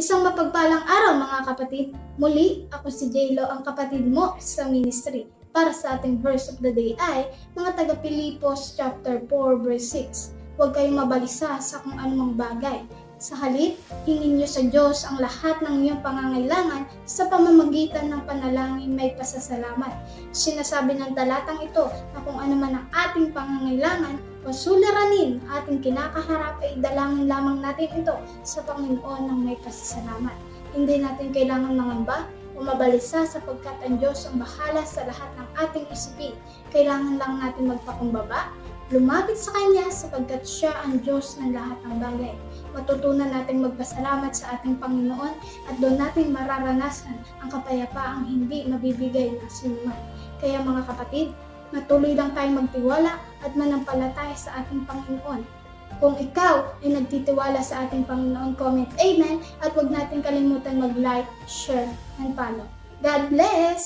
Isang mapagpalang araw mga kapatid. Muli, ako si J-Lo, ang kapatid mo sa ministry. Para sa ating verse of the day ay mga taga Pilipos chapter 4 verse 6. Huwag kayong mabalisa sa kung anumang bagay. Sa halip, hingin niyo sa Diyos ang lahat ng iyong pangangailangan sa pamamagitan ng panalangin may pasasalamat. Sinasabi ng talatang ito na kung ano man ang ating pangangailangan o suliranin ating kinakaharap ay dalangin lamang natin ito sa Panginoon ng may pasasalamat. Hindi natin kailangan mangamba o mabalisa sapagkat ang Diyos ang bahala sa lahat ng ating isipin. Kailangan lang natin magpakumbaba, lumapit sa Kanya sapagkat Siya ang Diyos ng lahat ng bagay. Matutunan nating magpasalamat sa ating Panginoon at doon natin mararanasan ang kapayapaang hindi mabibigay ng sinuman. Kaya mga kapatid, matuloy lang tayong magtiwala at manampalataya sa ating Panginoon. Kung ikaw ay nagtitiwala sa ating Panginoon, comment Amen at huwag natin kalimutan mag-like, share, and follow. God bless!